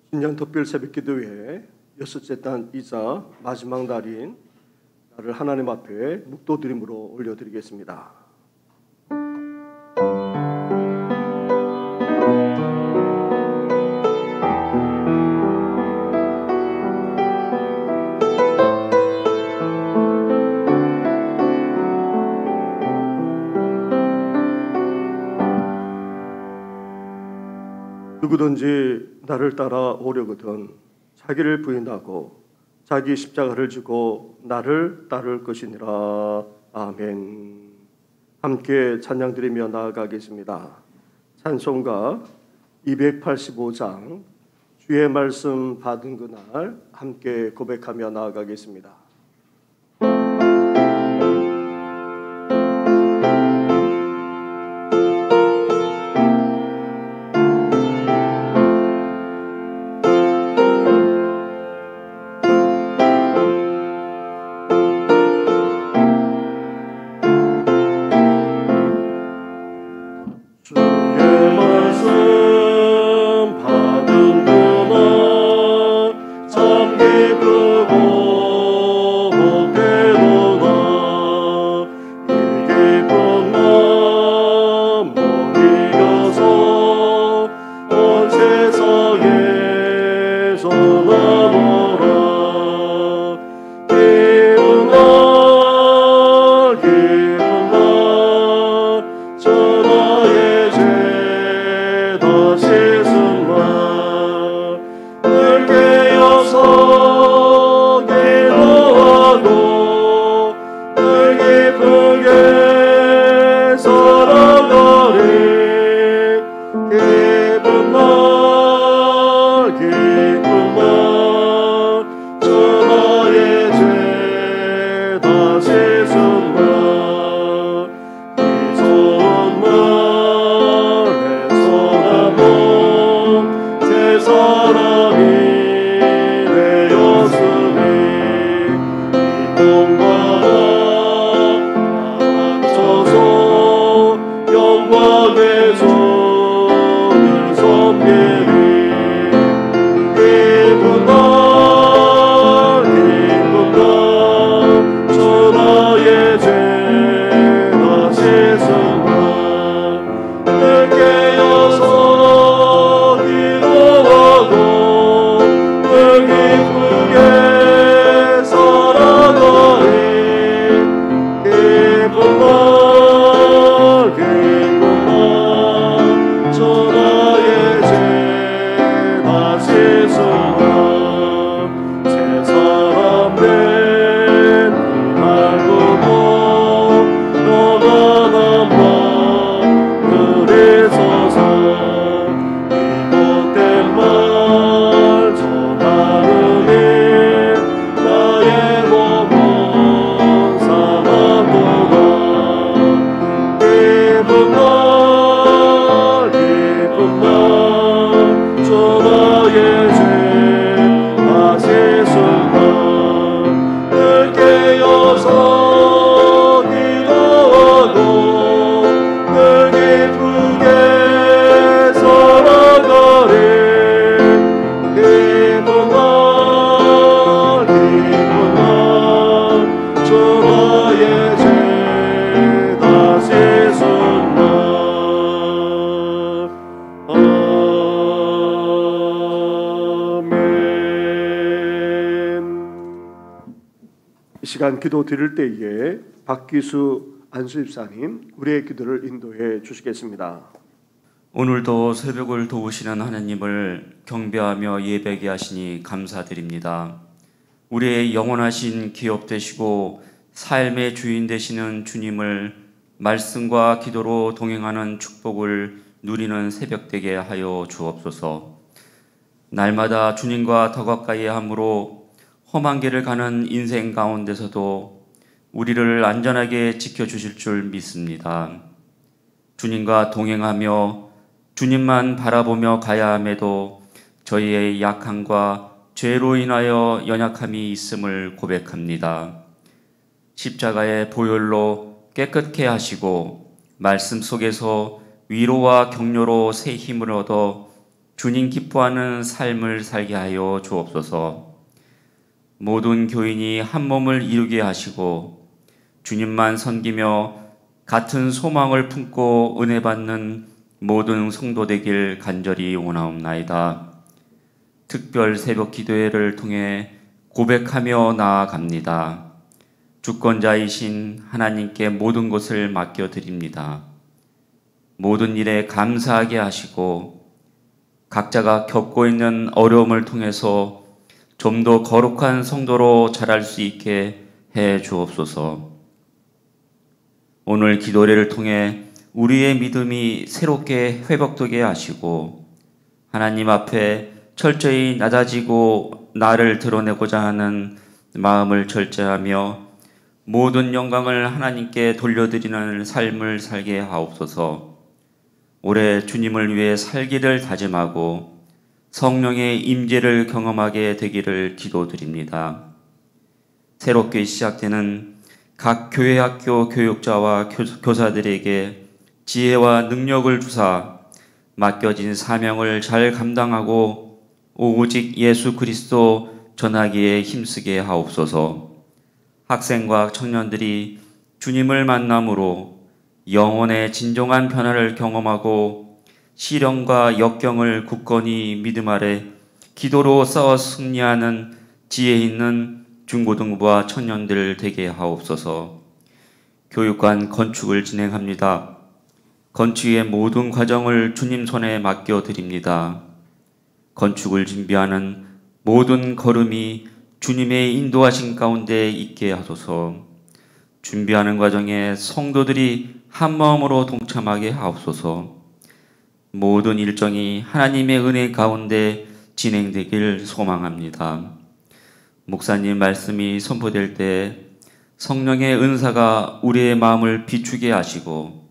신년 특별 새벽기도회 여섯째 날이자 마지막 날인 나를 하나님 앞에 묵도드림으로 올려드리겠습니다. 누구든지 나를 따라 오려거든 자기를 부인하고 자기 십자가를 지고 나를 따를 것이니라. 아멘. 함께 찬양드리며 나아가겠습니다. 찬송가 285장 주의 말씀 받은 그날 함께 고백하며 나아가겠습니다. 이 시간 기도 드릴 때에 박기수 안수집사님 우리의 기도를 인도해 주시겠습니다. 오늘도 새벽을 도우시는 하나님을 경배하며 예배하게 하시니 감사드립니다. 우리의 영원하신 기업 되시고 삶의 주인 되시는 주님을 말씀과 기도로 동행하는 축복을 누리는 새벽 되게 하여 주옵소서. 날마다 주님과 더 가까이 함으로 험한 길을 가는 인생 가운데서도 우리를 안전하게 지켜주실 줄 믿습니다. 주님과 동행하며 주님만 바라보며 가야 함에도 저희의 약함과 죄로 인하여 연약함이 있음을 고백합니다. 십자가의 보혈로 깨끗게 하시고 말씀 속에서 위로와 격려로 새 힘을 얻어 주님 기뻐하는 삶을 살게 하여 주옵소서. 모든 교인이 한 몸을 이루게 하시고 주님만 섬기며 같은 소망을 품고 은혜 받는 모든 성도 되길 간절히 원하옵나이다. 특별 새벽 기도회를 통해 고백하며 나아갑니다. 주권자이신 하나님께 모든 것을 맡겨드립니다. 모든 일에 감사하게 하시고 각자가 겪고 있는 어려움을 통해서 좀 더 거룩한 성도로 자랄 수 있게 해 주옵소서. 오늘 기도회를 통해 우리의 믿음이 새롭게 회복되게 하시고 하나님 앞에 철저히 낮아지고 나를 드러내고자 하는 마음을 절제하며 모든 영광을 하나님께 돌려드리는 삶을 살게 하옵소서. 올해 주님을 위해 살기를 다짐하고 성령의 임재를 경험하게 되기를 기도드립니다. 새롭게 시작되는 각 교회 학교 교육자와 교사들에게 지혜와 능력을 주사 맡겨진 사명을 잘 감당하고 오직 예수 그리스도 전하기에 힘쓰게 하옵소서. 학생과 청년들이 주님을 만남으로 영혼의 진정한 변화를 경험하고 시련과 역경을 굳건히 믿음 아래 기도로 싸워 승리하는 지혜 있는 중고등부와 청년들 되게 하옵소서. 교육관 건축을 진행합니다. 건축의 모든 과정을 주님 손에 맡겨드립니다. 건축을 준비하는 모든 걸음이 주님의 인도하신 가운데 있게 하소서. 준비하는 과정에 성도들이 한 마음으로 동참하게 하옵소서. 모든 일정이 하나님의 은혜 가운데 진행되길 소망합니다. 목사님 말씀이 선포될 때 성령의 은사가 우리의 마음을 비추게 하시고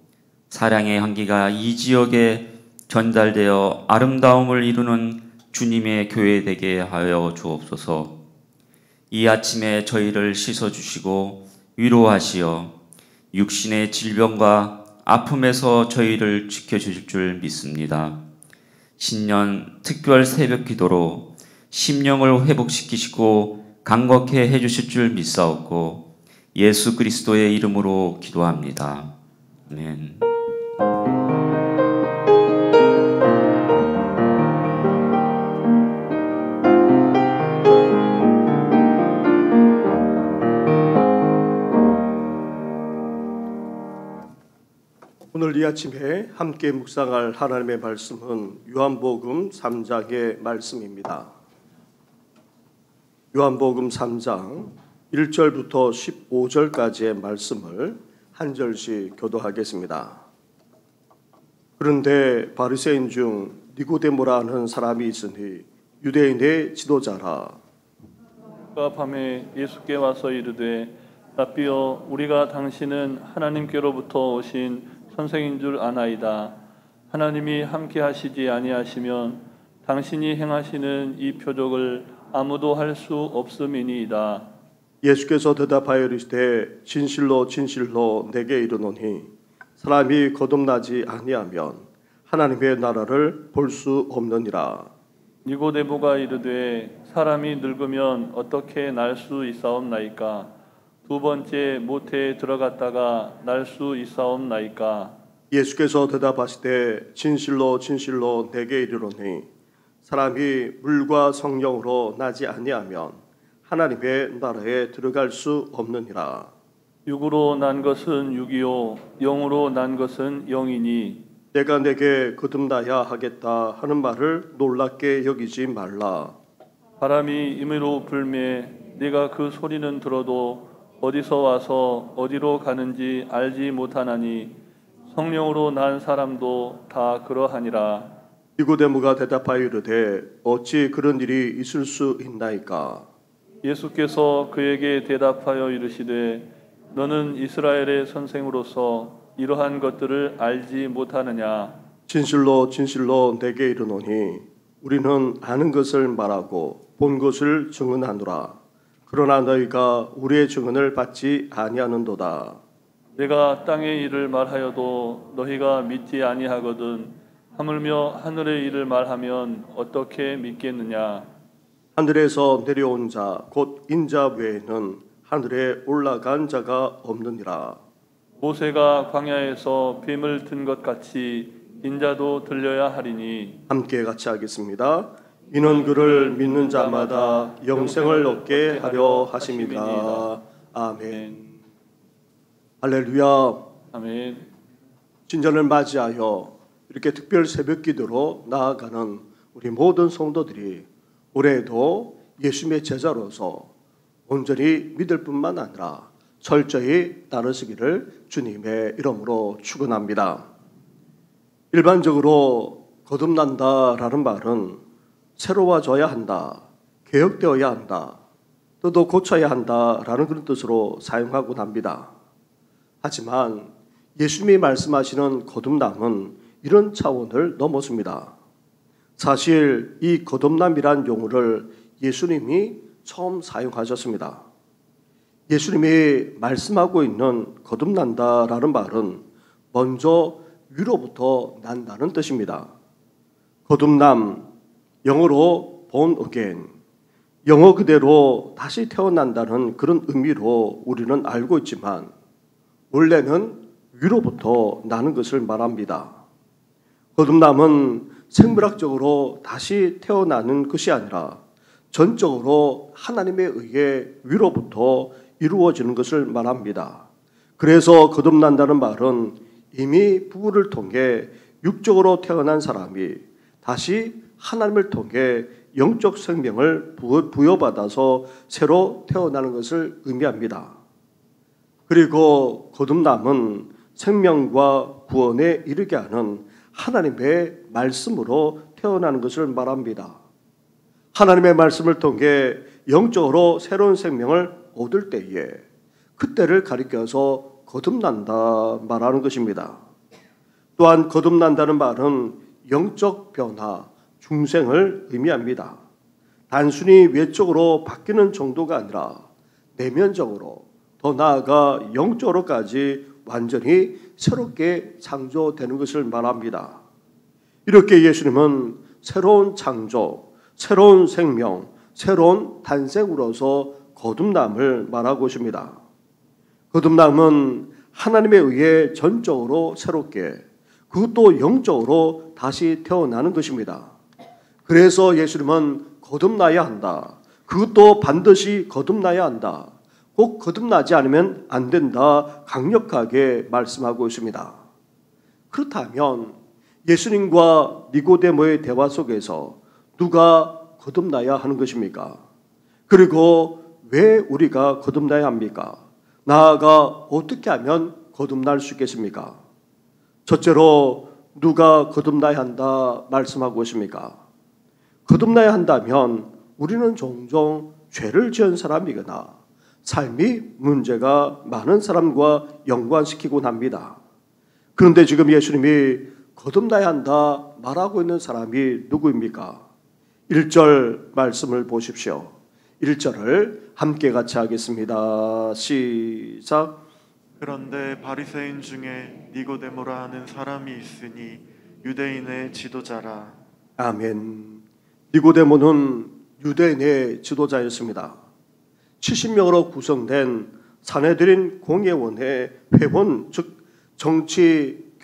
사랑의 향기가 이 지역에 전달되어 아름다움을 이루는 주님의 교회 되게 하여 주옵소서. 이 아침에 저희를 씻어주시고 위로하시어 육신의 질병과 아픔에서 저희를 지켜주실 줄 믿습니다. 신년 특별 새벽 기도로 심령을 회복시키시고 강건케 해주실 줄 믿사옵고 예수 그리스도의 이름으로 기도합니다. 아멘. 오늘 이 아침에 함께 묵상할 하나님의 말씀은 요한복음 3장의 말씀입니다. 요한복음 3장 1절부터 15절까지의 말씀을 한 절씩 교도하겠습니다. 그런데 바리새인 중 니고데모라 하는 사람이 있으니 유대인의 지도자라. 그가 밤에 예수께 와서 이르되 라삐여, 우리가 당신은 하나님께로부터 오신 선생인 줄 아나이다. 하나님이 함께 하시지 아니하시면 당신이 행하시는 이 표적을 아무도 할 수 없음이니이다. 예수께서 대답하여 이르시되 진실로 진실로 내게 이르노니 사람이 거듭나지 아니하면 하나님의 나라를 볼 수 없느니라. 니고데모가 이르되 사람이 늙으면 어떻게 날 수 있사옵나이까? 두 번째 모태에 들어갔다가 날 수 있사옵나이까? 예수께서 대답하시되 진실로 진실로 내게 이르노니 사람이 물과 성령으로 나지 아니하면 하나님의 나라에 들어갈 수 없느니라. 육으로 난 것은 육이요 영으로 난 것은 영이니 내가 내게 거듭나야 하겠다 하는 말을 놀랍게 여기지 말라. 바람이 임의로 불매 네가 그 소리는 들어도 어디서 와서 어디로 가는지 알지 못하나니 성령으로 난 사람도 다 그러하니라. 니고데모가 대답하여 이르되 어찌 그런 일이 있을 수 있나이까? 예수께서 그에게 대답하여 이르시되 너는 이스라엘의 선생으로서 이러한 것들을 알지 못하느냐? 진실로 진실로 내게 이르노니 우리는 아는 것을 말하고 본 것을 증언하노라. 그러나 너희가 우리의 증언을 받지 아니하는도다. 내가 땅의 일을 말하여도 너희가 믿지 아니하거든 하물며 하늘의 일을 말하면 어떻게 믿겠느냐? 하늘에서 내려온 자 곧 인자 외에는 하늘에 올라간 자가 없느니라. 모세가 광야에서 뱀을 든 것 같이 인자도 들려야 하리니. 함께 같이 하겠습니다. 이는 그를 믿는 자마다 영생을 얻게 하려 하심이니라. 아멘. 할렐루야. 아멘. 진전을 맞이하여 이렇게 특별 새벽 기도로 나아가는 우리 모든 성도들이 올해도 예수님의 제자로서 온전히 믿을 뿐만 아니라 철저히 따르시기를 주님의 이름으로 축원합니다. 일반적으로 거듭난다라는 말은 새로워져야 한다, 개혁되어야 한다, 또 고쳐야 한다라는 그런 뜻으로 사용하곤 합니다. 하지만 예수님이 말씀하시는 거듭남은 이런 차원을 넘어섭니다. 사실 이 거듭남이란 용어를 예수님이 처음 사용하셨습니다. 예수님이 말씀하고 있는 거듭난다라는 말은 먼저 위로부터 난다는 뜻입니다. 거듭남, 영어로 born again, 영어 그대로 다시 태어난다는 그런 의미로 우리는 알고 있지만 원래는 위로부터 나는 것을 말합니다. 거듭남은 생물학적으로 다시 태어나는 것이 아니라 전적으로 하나님에 의해 위로부터 이루어지는 것을 말합니다. 그래서 거듭난다는 말은 이미 부부를 통해 육적으로 태어난 사람이 다시 하나님을 통해 영적 생명을 부여받아서 새로 태어나는 것을 의미합니다. 그리고 거듭남은 생명과 구원에 이르게 하는 하나님의 말씀으로 태어나는 것을 말합니다. 하나님의 말씀을 통해 영적으로 새로운 생명을 얻을 때에 그때를 가리켜서 거듭난다 말하는 것입니다. 또한 거듭난다는 말은 영적 변화, 중생을 의미합니다. 단순히 외적으로 바뀌는 정도가 아니라 내면적으로 더 나아가 영적으로까지 완전히 새롭게 창조되는 것을 말합니다. 이렇게 예수님은 새로운 창조, 새로운 생명, 새로운 탄생으로서 거듭남을 말하고 있습니다. 거듭남은 하나님에 의해 전적으로 새롭게, 그것도 영적으로 다시 태어나는 것입니다. 그래서 예수님은 거듭나야 한다. 그것도 반드시 거듭나야 한다. 꼭 거듭나지 않으면 안 된다. 강력하게 말씀하고 있습니다. 그렇다면 예수님과 니고데모의 대화 속에서 누가 거듭나야 하는 것입니까? 그리고 왜 우리가 거듭나야 합니까? 나아가 어떻게 하면 거듭날 수 있겠습니까? 첫째로 누가 거듭나야 한다 말씀하고 있습니까? 거듭나야 한다면 우리는 종종 죄를 지은 사람이거나 삶이 문제가 많은 사람과 연관시키곤 합니다. 그런데 지금 예수님이 거듭나야 한다 말하고 있는 사람이 누구입니까? 1절 말씀을 보십시오. 1절을 함께 같이 하겠습니다. 시작. 그런데 바리새인 중에 니고데모라 하는 사람이 있으니 유대인의 지도자라. 아멘. 니고데모는 유대인의 지도자였습니다. 70명으로 구성된 산헤드린 공예원의 회원, 즉 정치,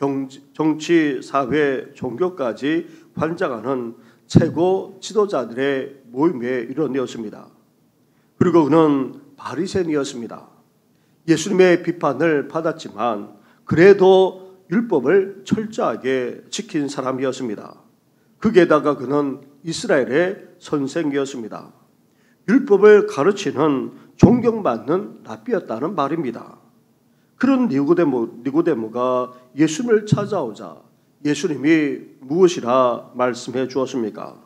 사회, 종교까지 관장하는 최고 지도자들의 모임에 이뤄내었습니다. 그리고 그는 바리새인이었습니다. 예수님의 비판을 받았지만 그래도 율법을 철저하게 지킨 사람이었습니다. 거기에다가 그는 이스라엘의 선생이었습니다. 율법을 가르치는 존경받는 랍비였다는 말입니다. 그런 니고데모가 예수님을 찾아오자 예수님이 무엇이라 말씀해 주었습니까?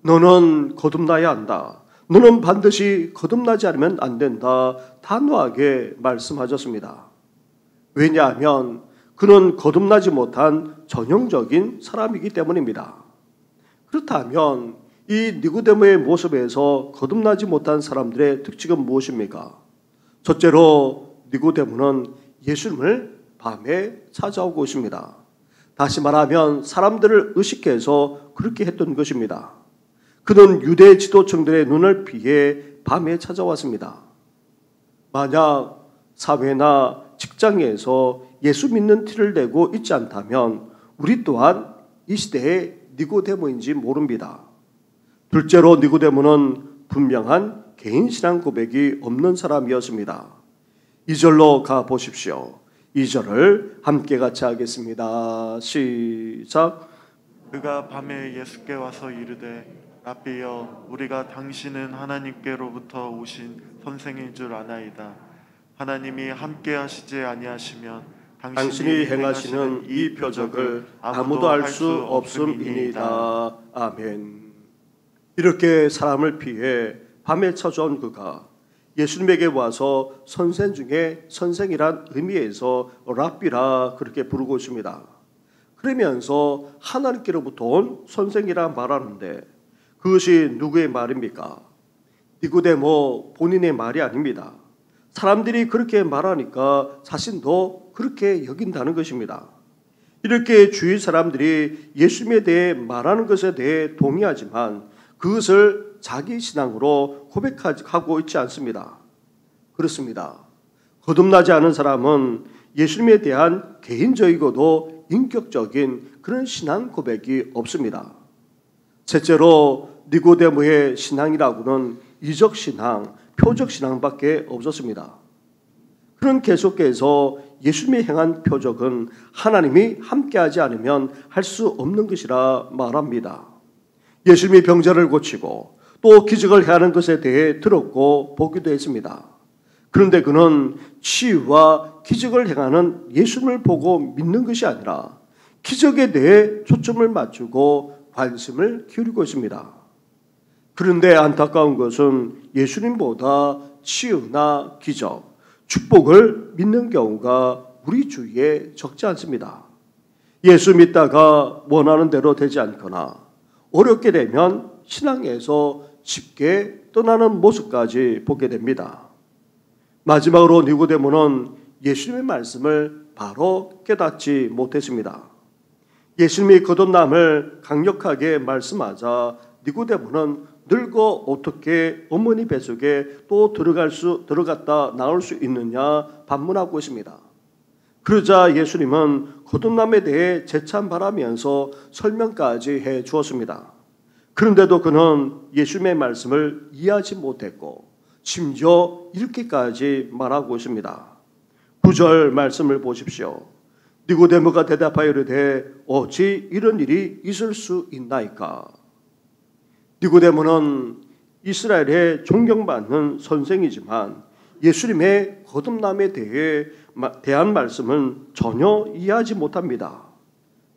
너는 거듭나야 한다. 너는 반드시 거듭나지 않으면 안 된다. 단호하게 말씀하셨습니다. 왜냐하면 그는 거듭나지 못한 전형적인 사람이기 때문입니다. 그렇다면 이 니고데모의 모습에서 거듭나지 못한 사람들의 특징은 무엇입니까? 첫째로 니고데모는 예수님을 밤에 찾아오고 있습니다. 다시 말하면 사람들을 의식해서 그렇게 했던 것입니다. 그는 유대 지도층들의 눈을 피해 밤에 찾아왔습니다. 만약 사회나 직장에서 예수 믿는 티를 내고 있지 않다면 우리 또한 이 시대의 니고데모인지 모릅니다. 둘째로 니고데모는 분명한 개인 신앙 고백이 없는 사람이었습니다. 2절로 가 보십시오. 2절을 함께 같이 하겠습니다. 시작. 그가 밤에 예수께 와서 이르되 라삐여 우리가 당신은 하나님께로부터 오신 선생인 줄 아나이다. 하나님이 함께 하시지 아니하시면 당신이 행하시는 이 표적을 아무도 알 수 없음이니이다. 아멘. 이렇게 사람을 피해 밤에 찾아온 그가 예수님에게 와서 선생 중에 선생이란 의미에서 랍비라 그렇게 부르고 있습니다. 그러면서 하나님께로부터 온 선생이라 말하는데 그것이 누구의 말입니까? 니고데모 본인의 말이 아닙니다. 사람들이 그렇게 말하니까 자신도 그렇게 여긴다는 것입니다. 이렇게 주위 사람들이 예수님에 대해 말하는 것에 대해 동의하지만 그것을 자기 신앙으로 고백하고 있지 않습니다. 그렇습니다. 거듭나지 않은 사람은 예수님에 대한 개인적이고도 인격적인 그런 신앙 고백이 없습니다. 셋째로 니고데모의 신앙이라고는 이적 신앙, 표적 신앙밖에 없었습니다. 그는 계속해서 예수님이 행한 표적은 하나님이 함께하지 않으면 할 수 없는 것이라 말합니다. 예수님이 병자를 고치고 또 기적을 행하는 것에 대해 들었고 보기도 했습니다. 그런데 그는 치유와 기적을 행하는 예수님을 보고 믿는 것이 아니라 기적에 대해 초점을 맞추고 관심을 기울이고 있습니다. 그런데 안타까운 것은 예수님보다 치유나 기적, 축복을 믿는 경우가 우리 주위에 적지 않습니다. 예수 믿다가 원하는 대로 되지 않거나 어렵게 되면 신앙에서 쉽게 떠나는 모습까지 보게 됩니다. 마지막으로 니고데모는 예수님의 말씀을 바로 깨닫지 못했습니다. 예수님이 거듭남을 강력하게 말씀하자 니고데모는 늙어 어떻게 어머니 뱃속에 또 들어갔다 나올 수 있느냐 반문하고 있습니다. 그러자 예수님은 거듭남에 대해 재참 바라면서 설명까지 해 주었습니다. 그런데도 그는 예수님의 말씀을 이해하지 못했고 심지어 이렇게까지 말하고 있습니다. 9절 말씀을 보십시오. 니고데모가 대답하여 이르되 어찌 이런 일이 있을 수 있나이까. 니고데모는 이스라엘의 존경받는 선생이지만 예수님의 거듭남에 대한 말씀은 전혀 이해하지 못합니다.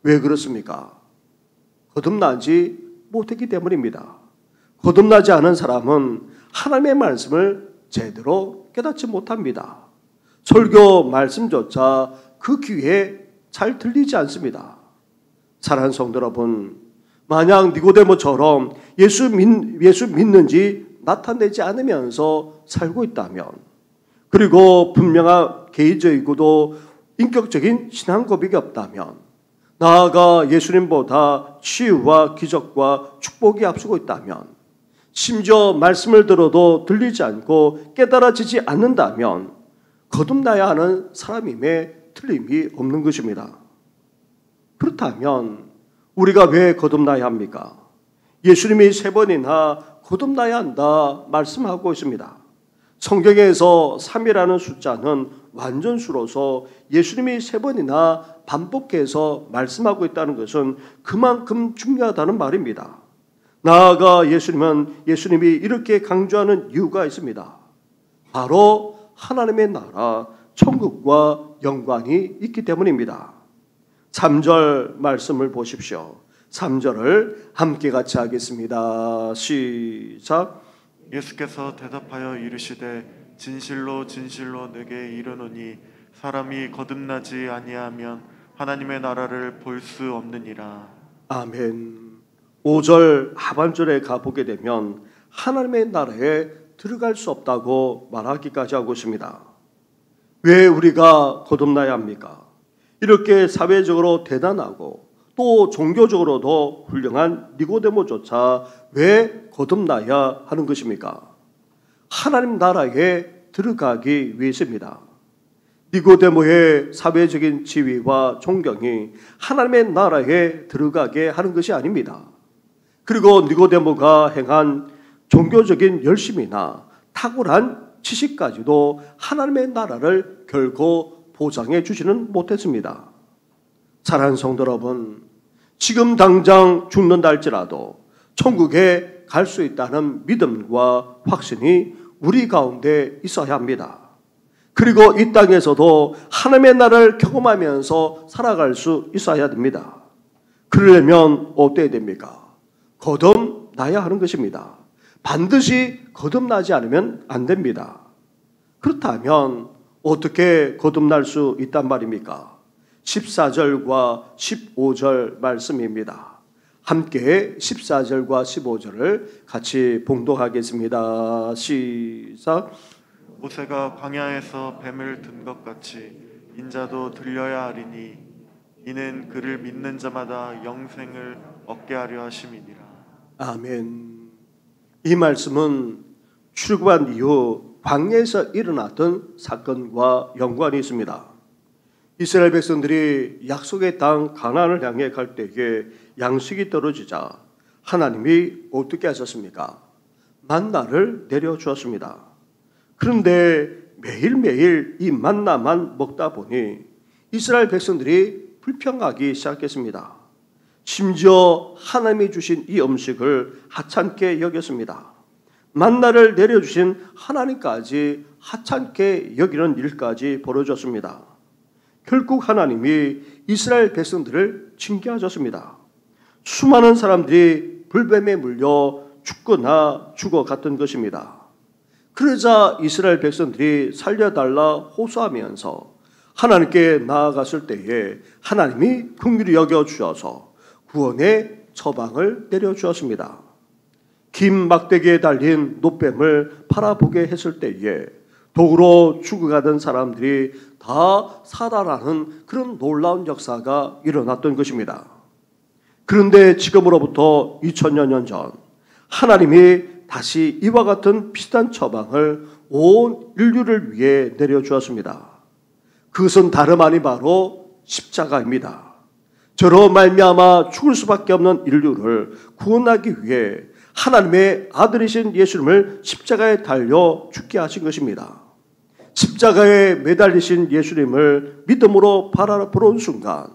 왜 그렇습니까? 거듭나지 못했기 때문입니다. 거듭나지 않은 사람은 하나님의 말씀을 제대로 깨닫지 못합니다. 설교 말씀조차 그 귀에 잘 들리지 않습니다. 사랑하는 성도 여러분, 만약 니고데모처럼 예수 믿는지 나타내지 않으면서 살고 있다면, 그리고 분명한 개인적이고도 인격적인 신앙 고백이 없다면, 나아가 예수님보다 치유와 기적과 축복이 앞서고 있다면, 심지어 말씀을 들어도 들리지 않고 깨달아지지 않는다면 거듭나야 하는 사람임에 틀림이 없는 것입니다. 그렇다면 우리가 왜 거듭나야 합니까? 예수님이 3번이나 거듭나야 한다 말씀하고 있습니다. 성경에서 3이라는 숫자는 완전수로서 예수님이 3번이나 반복해서 말씀하고 있다는 것은 그만큼 중요하다는 말입니다. 나아가 예수님이 이렇게 강조하는 이유가 있습니다. 바로 하나님의 나라, 천국과 영광이 있기 때문입니다. 3절 말씀을 보십시오. 3절을 함께 같이 하겠습니다. 시작. 예수께서 대답하여 이르시되 진실로 진실로 내게 이르노니 사람이 거듭나지 아니하면 하나님의 나라를 볼 수 없느니라. 아멘. 5절 하반절에 가보게 되면 하나님의 나라에 들어갈 수 없다고 말하기까지 하고 있습니다. 왜 우리가 거듭나야 합니까? 이렇게 사회적으로 대단하고 또 종교적으로도 훌륭한 니고데모조차 왜 거듭나야 하는 것입니까? 하나님 나라에 들어가기 위해서입니다. 니고데모의 사회적인 지위와 존경이 하나님의 나라에 들어가게 하는 것이 아닙니다. 그리고 니고데모가 행한 종교적인 열심이나 탁월한 지식까지도 하나님의 나라를 결코 보장해 주지는 못했습니다. 사랑하는 성도 여러분, 지금 당장 죽는다 할지라도 천국에 갈 수 있다는 믿음과 확신이 우리 가운데 있어야 합니다. 그리고 이 땅에서도 하나님의 나라를 경험하면서 살아갈 수 있어야 됩니다. 그러려면 어때야 됩니까? 거듭나야 하는 것입니다. 반드시 거듭나지 않으면 안 됩니다. 그렇다면 어떻게 거듭날 수 있단 말입니까? 14절과 15절 말씀입니다. 함께 14절과 15절을 같이 봉독하겠습니다. 시작. 모세가 광야에서 뱀을 든 것 같이 인자도 들려야 하리니 이는 그를 믿는 자마다 영생을 얻게 하려 하심이니라. 아멘. 이 말씀은 출애굽한 이후 광야에서 일어났던 사건과 연관이 있습니다. 이스라엘 백성들이 약속의 땅 가나안을 향해 갈 때에 양식이 떨어지자 하나님이 어떻게 하셨습니까? 만나를 내려주었습니다. 그런데 매일매일 이 만나만 먹다 보니 이스라엘 백성들이 불평하기 시작했습니다. 심지어 하나님이 주신 이 음식을 하찮게 여겼습니다. 만나를 내려주신 하나님까지 하찮게 여기는 일까지 벌어졌습니다. 결국 하나님이 이스라엘 백성들을 징계하셨습니다. 수많은 사람들이 불뱀에 물려 죽거나 죽어갔던 것입니다. 그러자 이스라엘 백성들이 살려달라 호소하면서 하나님께 나아갔을 때에 하나님이 긍휼히 여겨주셔서 구원의 처방을 내려주었습니다. 긴 막대기에 달린 노뱀을 바라보게 했을 때에 도구로 죽어가던 사람들이 다 살아나는 그런 놀라운 역사가 일어났던 것입니다. 그런데 지금으로부터 2000년 전 하나님이 다시 이와 같은 비슷한 처방을 온 인류를 위해 내려주었습니다. 그것은 다름 아니 바로 십자가입니다. 저로 말미암아 죽을 수밖에 없는 인류를 구원하기 위해 하나님의 아들이신 예수님을 십자가에 달려 죽게 하신 것입니다. 십자가에 매달리신 예수님을 믿음으로 바라보는 순간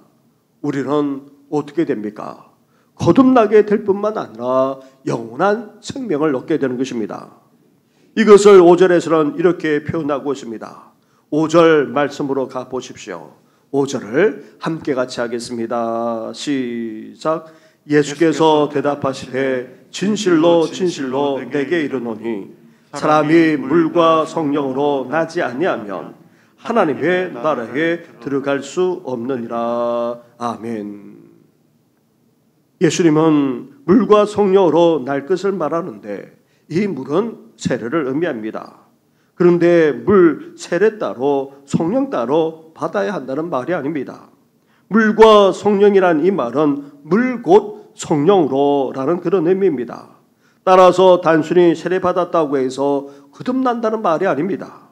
우리는 어떻게 됩니까? 거듭나게 될 뿐만 아니라 영원한 생명을 얻게 되는 것입니다. 이것을 5절에서는 이렇게 표현하고 있습니다. 5절 말씀으로 가보십시오. 5절을 함께 같이 하겠습니다. 시작. 예수께서 대답하시되 진실로 진실로 내게 이르노니 사람이 물과 성령으로 나지 아니하면 하나님의 나라에 들어갈 수 없느니라. 아멘. 예수님은 물과 성령으로 날 것을 말하는데 이 물은 세례를 의미합니다. 그런데 물, 세례 따로 성령 따로 받아야 한다는 말이 아닙니다. 물과 성령이란 이 말은 물 곧 성령으로라는 그런 의미입니다. 따라서 단순히 세례 받았다고 해서 거듭난다는 말이 아닙니다.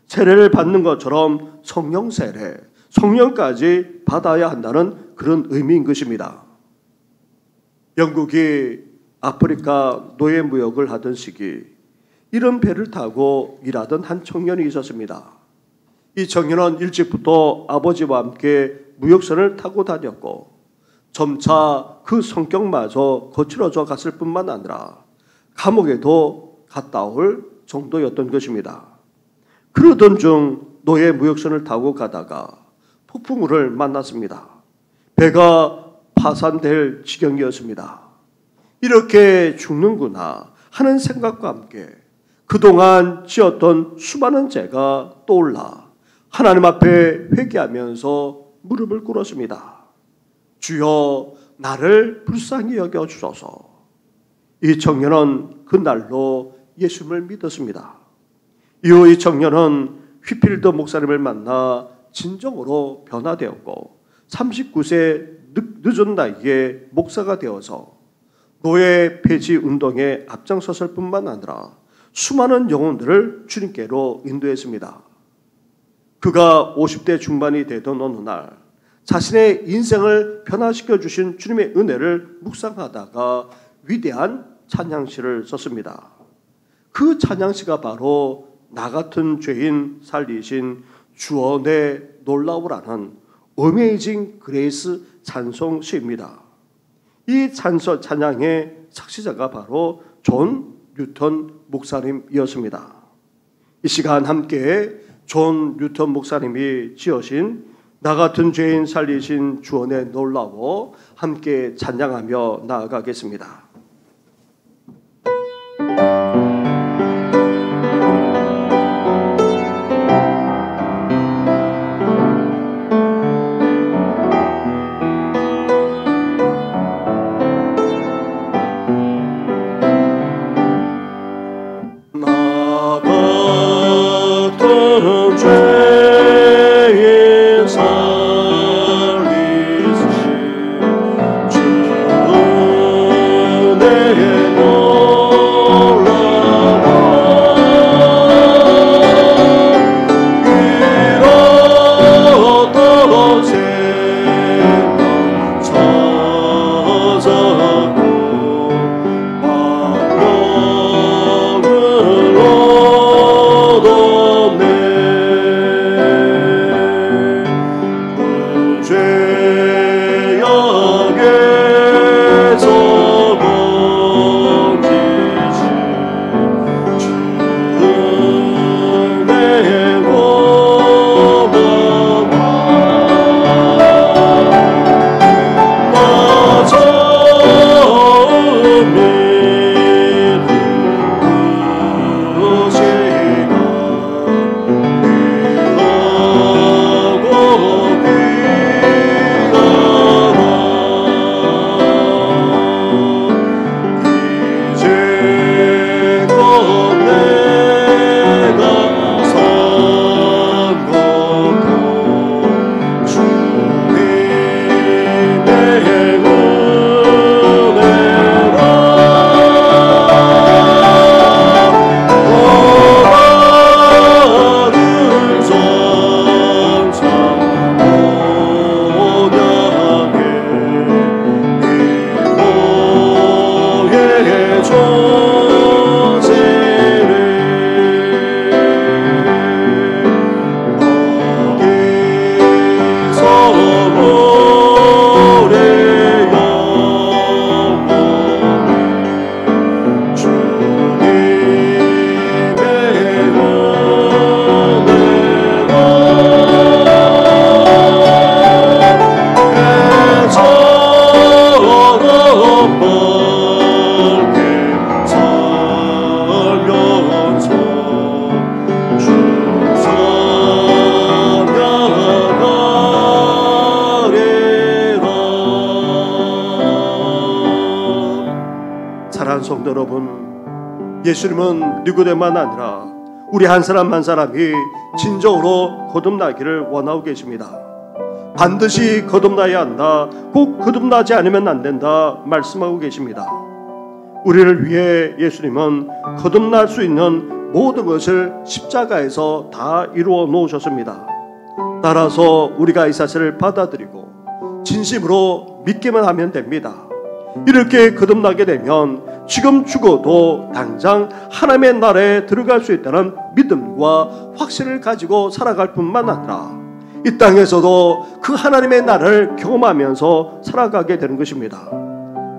세례를 받는 것처럼 성령 세례, 성령까지 받아야 한다는 그런 의미인 것입니다. 영국이 아프리카 노예 무역을 하던 시기 이런 배를 타고 일하던 한 청년이 있었습니다. 이 청년은 일찍부터 아버지와 함께 무역선을 타고 다녔고 점차 그 성격마저 거칠어져 갔을 뿐만 아니라 감옥에도 갔다 올 정도였던 것입니다. 그러던 중 노예 무역선을 타고 가다가 폭풍우를 만났습니다. 배가 파산될 지경이었습니다. 이렇게 죽는구나 하는 생각과 함께 그동안 지었던 수많은 죄가 떠올라 하나님 앞에 회개하면서 무릎을 꿇었습니다. 주여 나를 불쌍히 여겨주소서. 이 청년은 그날로 예수님을 믿었습니다. 이후 이 청년은 휘필드 목사님을 만나 진정으로 변화되었고 39세 늦은 나이에 목사가 되어서 노예 폐지 운동에 앞장섰을 뿐만 아니라 수많은 영혼들을 주님께로 인도했습니다. 그가 50대 중반이 되던 어느 날 자신의 인생을 변화시켜 주신 주님의 은혜를 묵상하다가 위대한 찬양시를 썼습니다. 그 찬양시가 바로 나 같은 죄인 살리신 주원의 놀라우라는 어메이징 그레이스 찬송시입니다. 이 찬양의 작시자가 바로 존 뉴턴 목사님이었습니다. 이 시간 함께 존 뉴턴 목사님이 지으신 나 같은 죄인 살리신 주원의 놀라워 함께 찬양하며 나아가겠습니다. 성도 여러분, 예수님은 니고데만 아니라 우리 한 사람 한 사람이 진정으로 거듭나기를 원하고 계십니다. 반드시 거듭나야 한다, 꼭 거듭나지 않으면 안 된다 말씀하고 계십니다. 우리를 위해 예수님은 거듭날 수 있는 모든 것을 십자가에서 다 이루어 놓으셨습니다. 따라서 우리가 이 사실을 받아들이고 진심으로 믿기만 하면 됩니다. 이렇게 거듭나게 되면 지금 죽어도 당장 하나님의 나라에 들어갈 수 있다는 믿음과 확신을 가지고 살아갈 뿐만 아니라 이 땅에서도 그 하나님의 나라를 경험하면서 살아가게 되는 것입니다.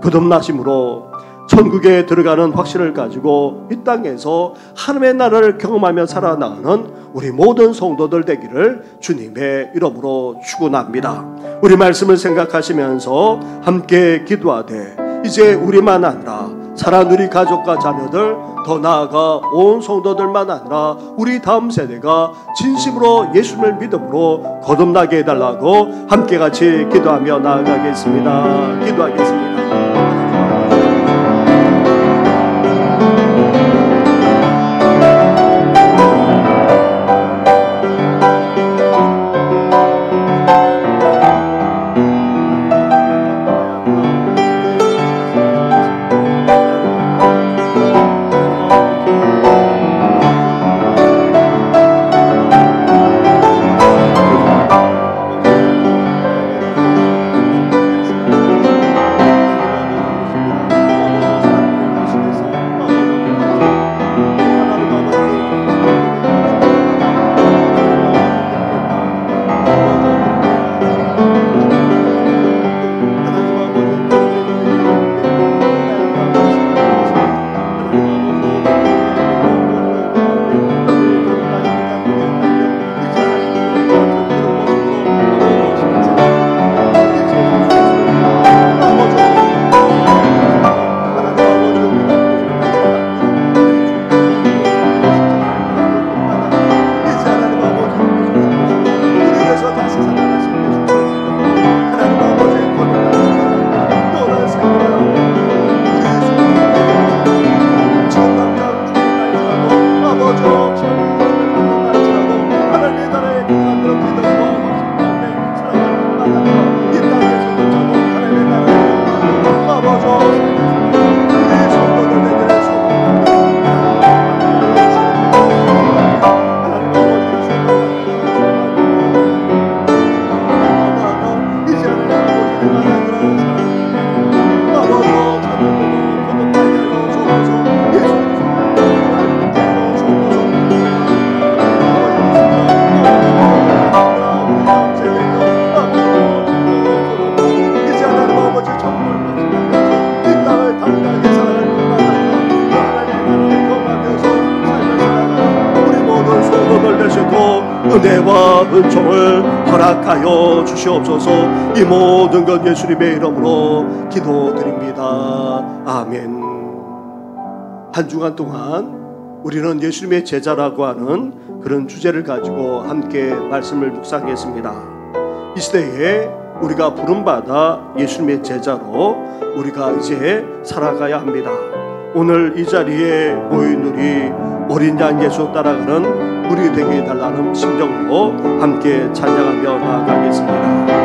거듭나심으로 천국에 들어가는 확신을 가지고 이 땅에서 하나님의 나라를 경험하며 살아나가는 우리 모든 성도들 되기를 주님의 이름으로 축원합니다. 우리 말씀을 생각하시면서 함께 기도하되 이제 우리만 아니라 사랑하는 우리 가족과 자녀들, 더 나아가 온 성도들만 아니라 우리 다음 세대가 진심으로 예수님을 믿음으로 거듭나게 해달라고 함께 같이 기도하며 나아가겠습니다. 기도하겠습니다. 은총을 허락하여 주시옵소서. 이 모든 것 예수님의 이름으로 기도드립니다. 아멘. 한 주간 동안 우리는 예수님의 제자라고 하는 그런 주제를 가지고 함께 말씀을 묵상했습니다. 이 시대에 우리가 부름받아 예수님의 제자로 우리가 이제 살아가야 합니다. 오늘 이 자리에 모인 우리 어린 양 예수 따라가는 우리 되게 해달라는 심정으로 함께 찬양하며 나아가겠습니다.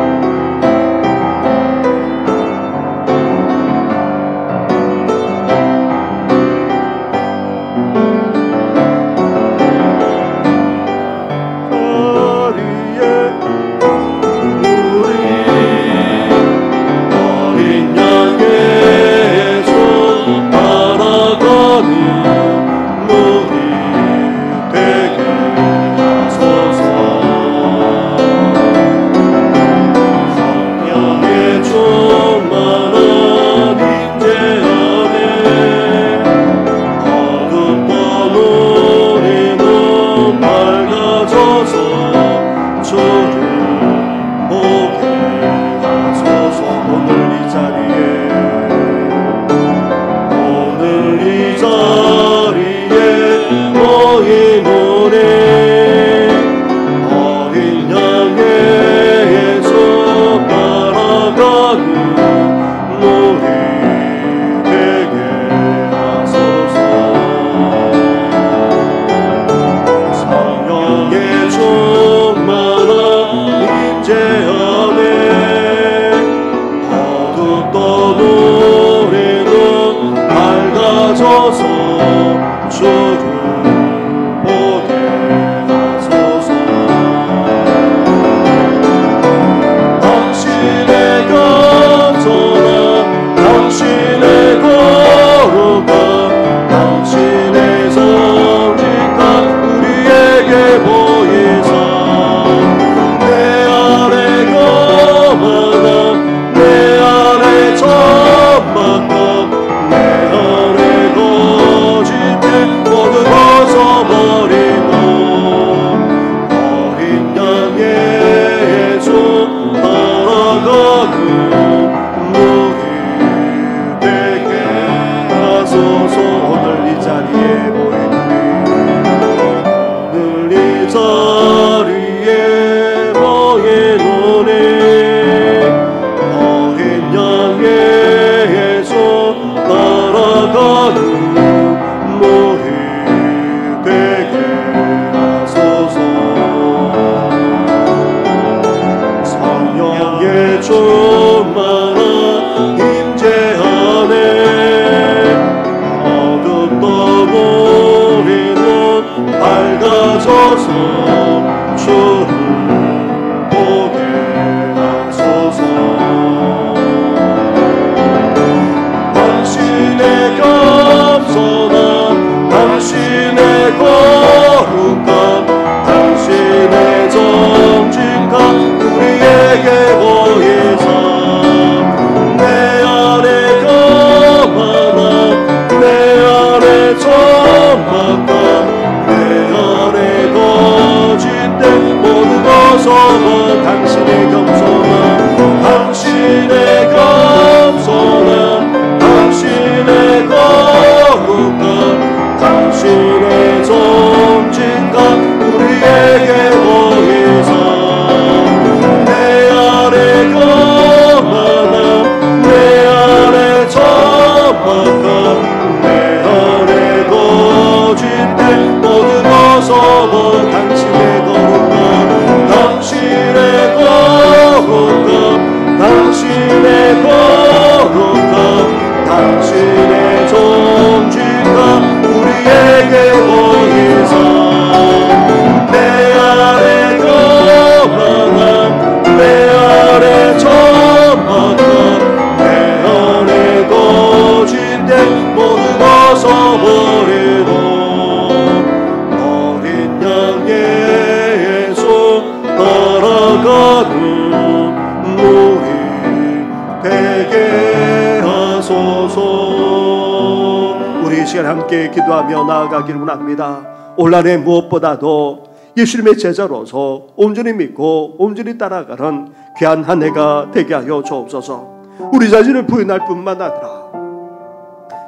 함께 기도하며 나아가기를 원합니다. 올 한해 무엇보다도 예수님의 제자로서 온전히 믿고 온전히 따라가는 귀한 한 해가 되게 하여 주옵소서. 우리 자신을 부인할 뿐만 아니라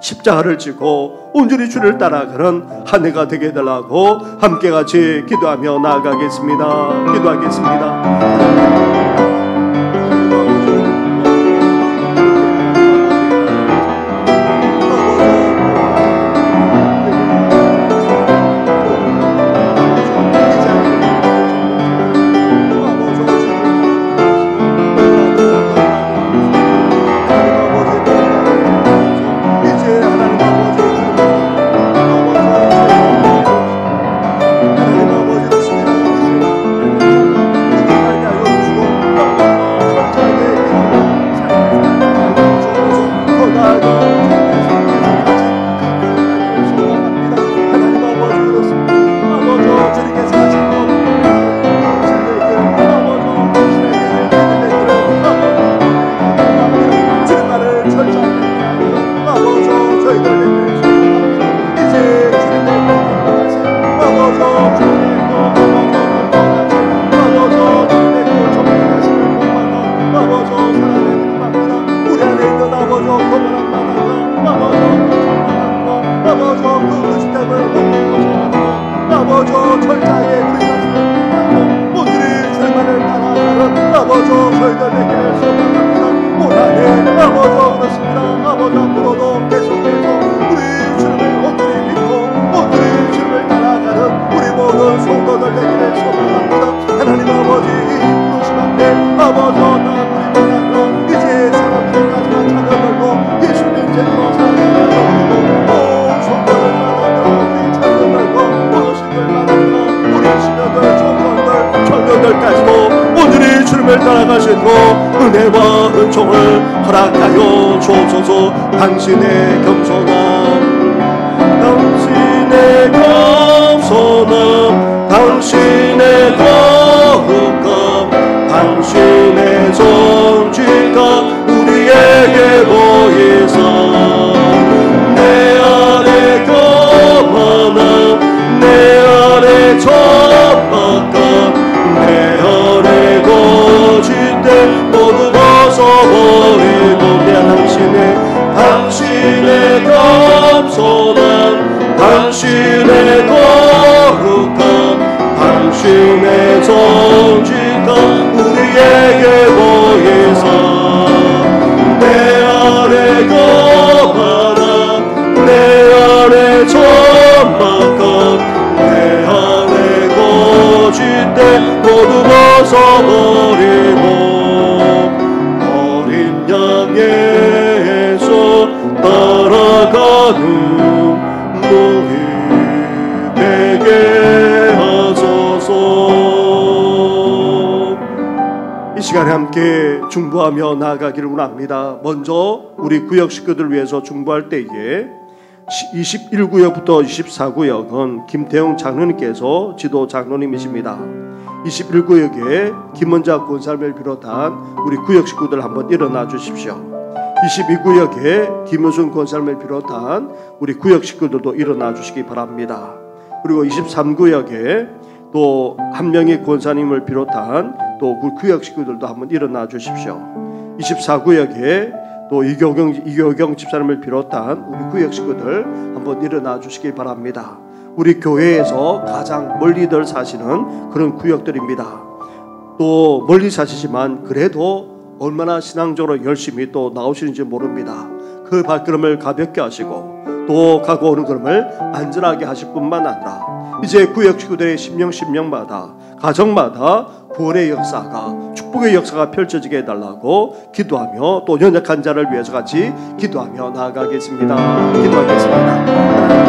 십자가를 지고 온전히 주를 따라가는 한 해가 되게 해달라고 함께 같이 기도하며 나아가겠습니다. 기도하겠습니다. 은혜와 은총을 허락하여 주옵소서. 당신의 겸손함, 당신의 겸손함, 당신의 거룩함, 당신의 정직함 우리에게 보이사 내 안에 거만함, 내 안에 천박함, 내 안에 거짓됨 모두 벗어버리고 당신의 겸손함, 당신의 거룩함, 당신의 정직함 우리에게 보이사 내 안에 거만함, 내 안에 천박함, 내 안에 거짓됨 모두 벗어버리고 어린 양에서 따라가는 너희 되게 하소서. 이 시간에 함께 중보하며 나아가기를 원합니다. 먼저 우리 구역 식구들 위해서 중보할 때에 21구역부터 24구역은 김태용 장로님께서 지도 장로님이십니다. 21구역에 김원자 권사님을 비롯한 우리 구역 식구들 한번 일어나 주십시오. 22구역에 김효순 권사님을 비롯한 우리 구역 식구들도 일어나 주시기 바랍니다. 그리고 23구역에 또 한 명의 권사님을 비롯한 또 구역 식구들도 한번 일어나 주십시오. 24구역에 또 이교경 집사님을 비롯한 우리 구역 식구들 한번 일어나 주시기 바랍니다. 우리 교회에서 가장 멀리들 사시는 그런 구역들입니다. 또 멀리 사시지만 그래도 얼마나 신앙적으로 열심히 또 나오시는지 모릅니다. 그 발걸음을 가볍게 하시고 또 가고 오는 걸음을 안전하게 하실 뿐만 아니라 이제 구역 식구들의 심령마다 가정마다 구원의 역사가 축복의 역사가 펼쳐지게 해달라고 기도하며 또 연약한 자를 위해서 같이 기도하며 나아가겠습니다. 기도하겠습니다.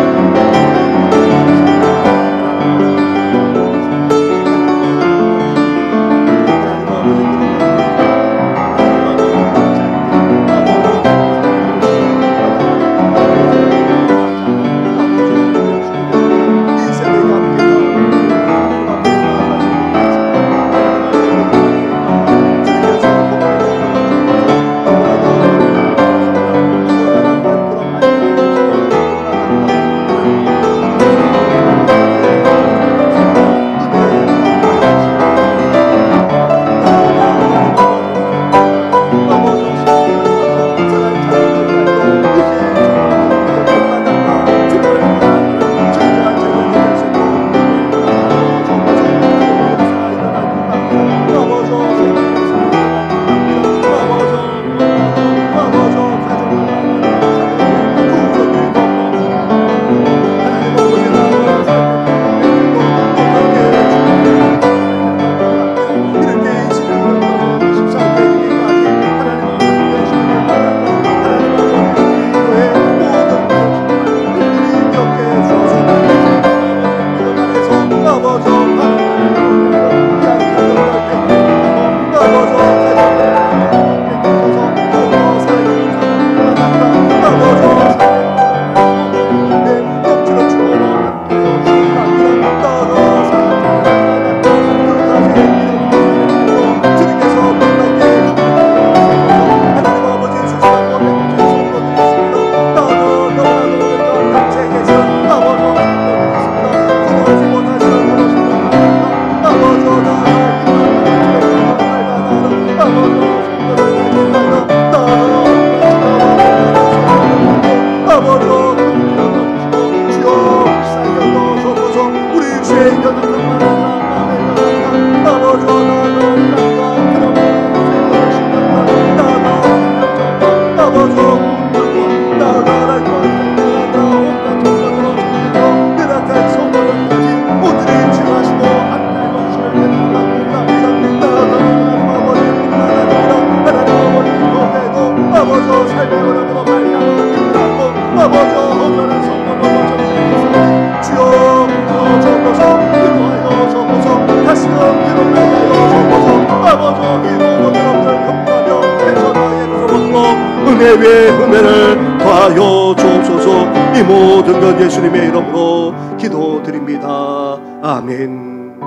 은혜 위에 은혜를 더하여 주옵소서. 이 모든 것 예수님의 이름으로 기도드립니다. 아멘.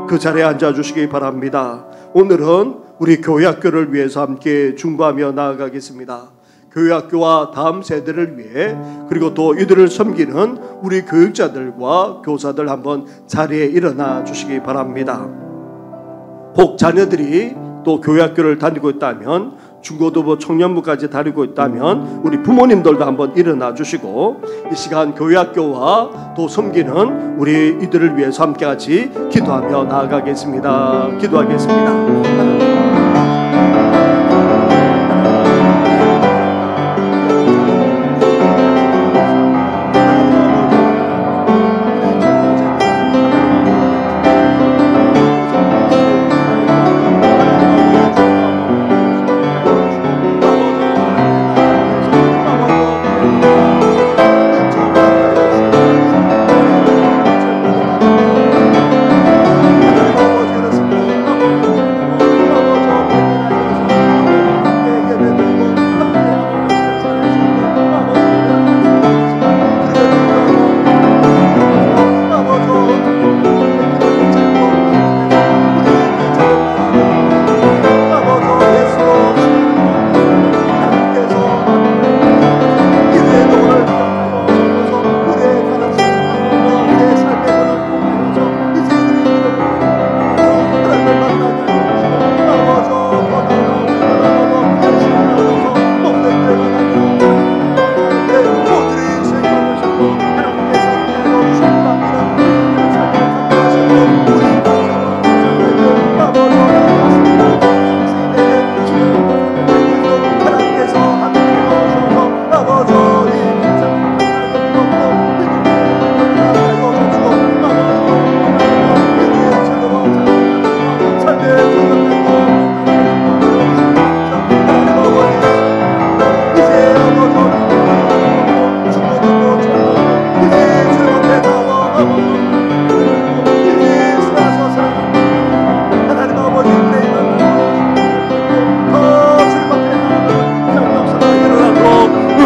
그 자리에 앉아주시기 바랍니다. 오늘은 우리 교회학교를 위해서 함께 중보하며 나아가겠습니다. 교회학교와 다음 세대를 위해, 그리고 또 이들을 섬기는 우리 교육자들과 교사들 한번 자리에 일어나 주시기 바랍니다. 혹 자녀들이 또 교회학교를 다니고 있다면, 중고등부 청년부까지 다니고 있다면 우리 부모님들도 한번 일어나 주시고, 이 시간 교회학교와 또 섬기는 우리 이들을 위해서 함께같이 기도하며 나아가겠습니다. 기도하겠습니다.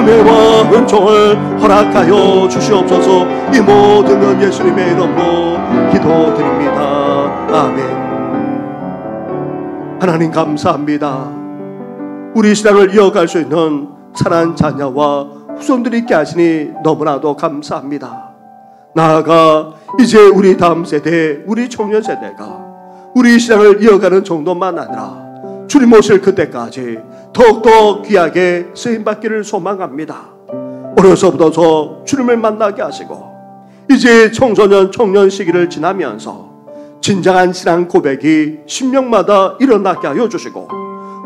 은혜와 은총을 허락하여 주시옵소서. 이 모든 것 예수님의 이름으로 기도드립니다. 아멘. 하나님 감사합니다. 우리 신앙을 이어갈 수 있는 찬한 자녀와 후손들이 있게 하시니 너무나도 감사합니다. 나아가 이제 우리 다음 세대, 우리 청년 세대가 우리 신앙을 이어가는 정도만 아니라 주님 오실 그때까지 더욱더 귀하게 쓰임받기를 소망합니다. 어려서부터 주님을 만나게 하시고 이제 청소년 청년 시기를 지나면서 진정한 신앙 고백이 심령마다 일어나게 하여 주시고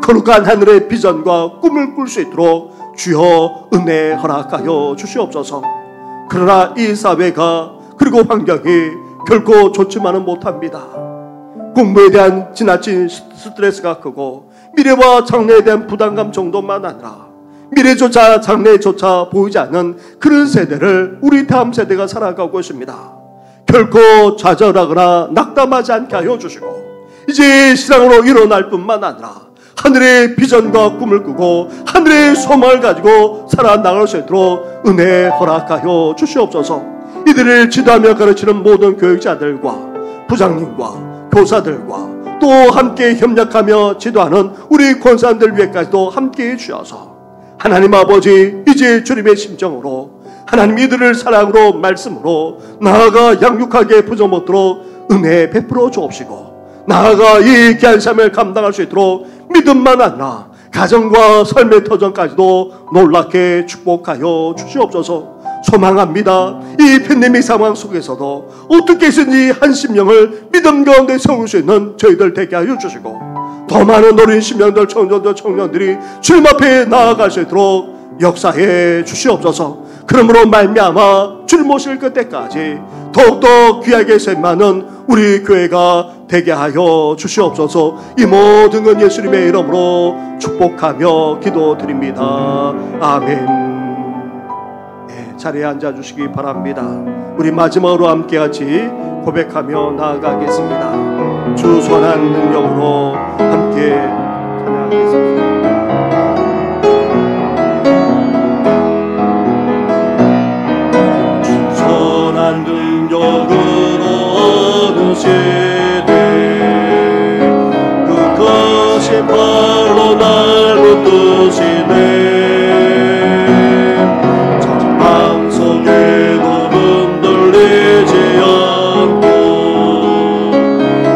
거룩한 하늘의 비전과 꿈을 꿀 수 있도록 주여 은혜 허락하여 주시옵소서. 그러나 이 사회가 그리고 환경이 결코 좋지만은 못합니다. 공부에 대한 지나친 스트레스가 크고 미래와 장래에 대한 부담감 정도만 아니라 미래조차 장래조차 보이지 않는 그런 세대를 우리 다음 세대가 살아가고 있습니다. 결코 좌절하거나 낙담하지 않게 하여 주시고 이제 신앙으로 일어날 뿐만 아니라 하늘의 비전과 꿈을 꾸고 하늘의 소망을 가지고 살아나갈 수 있도록 은혜 허락하여 주시옵소서. 이들을 지도하며 가르치는 모든 교육자들과 부장님과 교사들과 또 함께 협력하며 지도하는 우리 권사님들 위해까지도 함께해 주셔서 하나님 아버지 이제 주님의 심정으로 하나님 이들을 사랑으로 말씀으로 나아가 양육하게 부져먹도록 은혜 베풀어 주옵시고 나아가 이 귀한 삶을 감당할 수 있도록 믿음만 아니라 가정과 삶의 터전까지도 놀랍게 축복하여 주시옵소서. 소망합니다. 이 팬데믹 상황 속에서도 어떻게 해서든지 한 심령을 믿음 가운데 세울 수 있는 저희들 되게 하여 주시고 더 많은 어린 심령들 청년들 청년들이 주님 앞에 나아갈 수 있도록 역사해 주시옵소서. 그러므로 말미암아 줄 모실 그때까지 더욱더 귀하게 세임하는 우리 교회가 되게 하여 주시옵소서. 이 모든 건 예수님의 이름으로 축복하며 기도드립니다. 아멘. 네, 자리에 앉아주시기 바랍니다. 우리 마지막으로 함께같이 고백하며 나아가겠습니다. 주 선한 능력으로 함께 찬양하겠습니다. 선한 능력으로 어느 시대 그것이 발로 날 붙드시네. 전방 속에도 흔들리지 않고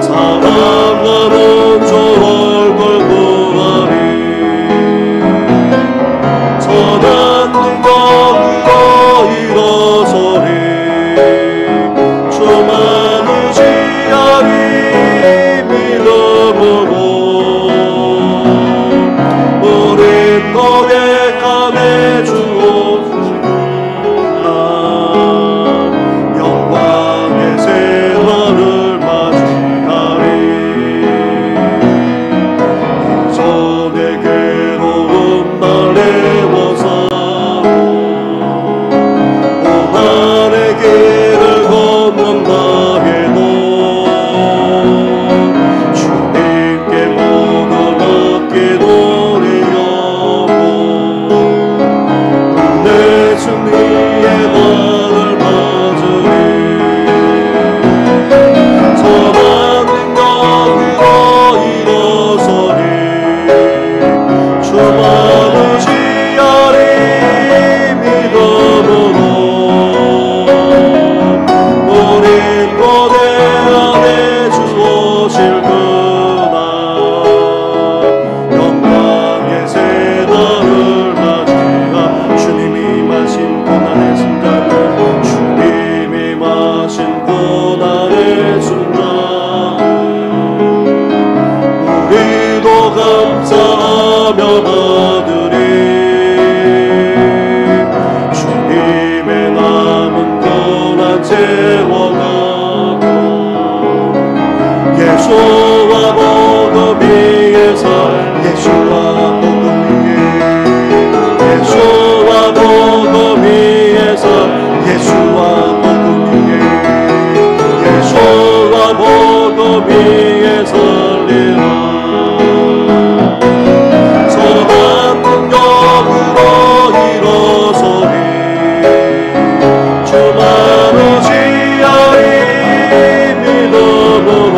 사랑하는 저 얼굴 구하리. 선한 능력으로 일어서리. 주만 의지하리. 믿음으로 우린 고백함에 주옵시나. 영광의 세월을 맞이하리. 이전의 괴로움 날래워사고 고난의 길을 걷는다 해도 주님께 모든 얻기 노래하고 내 승리의 말을 맞으리. 선한 능력으로 일어서리. 주만 의지하리. 믿음으로 우린 고대 안에 주 오실 그날 영광의 새날을 맞이하. 주님이 마신 고난의 순간을 주님이 마신 고난의 순간을 우리도 감사하며 받으리. 주님의 남은 고난 채워가고 예수와 복음 위에 살. 예수와 복음 위에 예수와 복음 위에 살. 예수와 복음 위에 예수와 복음 위에 살리라. 선한 능력으로 일어서리. 주만 의지하리. 믿음으로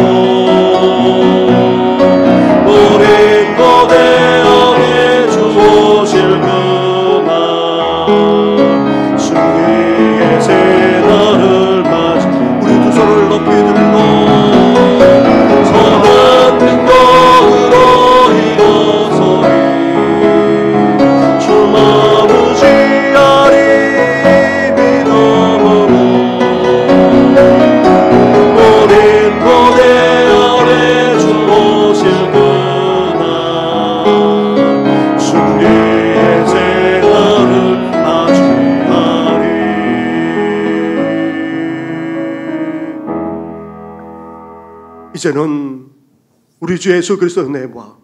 우린 고대 안에 주 오실 그날 승리의 새날을 맞이. 우리 두 손을 높이 들고 선한 능력으로 일어서리. 주만 의지하리. 믿음으로 우린 고대 안에 주 오실 그날 승리의 새날을 맞이하리. 이제는 우리 주 예수 그리스도의 은혜와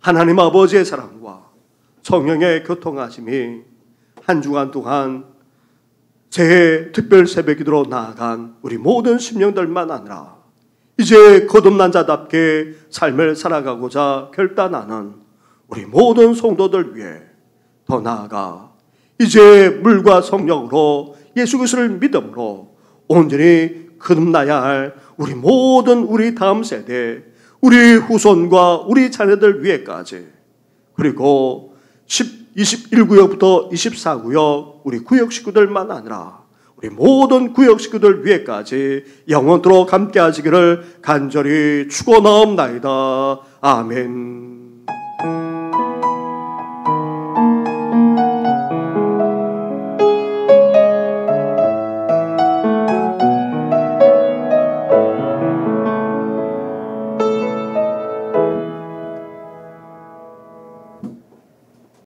하나님 아버지의 사랑과 성령의 교통하심이 한 주간 동안 새해 특별 새벽기도로 나아간 우리 모든 심령들만 아니라 이제 거듭난 자답게 삶을 살아가고자 결단하는 우리 모든 성도들 위해 더 나아가 이제 물과 성령으로 예수 그리스도를 믿음으로 온전히 거듭나야 할 우리 다음 세대, 우리 후손과 우리 자녀들 위해까지, 그리고 21구역부터 24구역 우리 구역 식구들만 아니라 우리 모든 구역 식구들 위해까지 영원토록 함께 하시기를 간절히 축원하옵나이다. 아멘.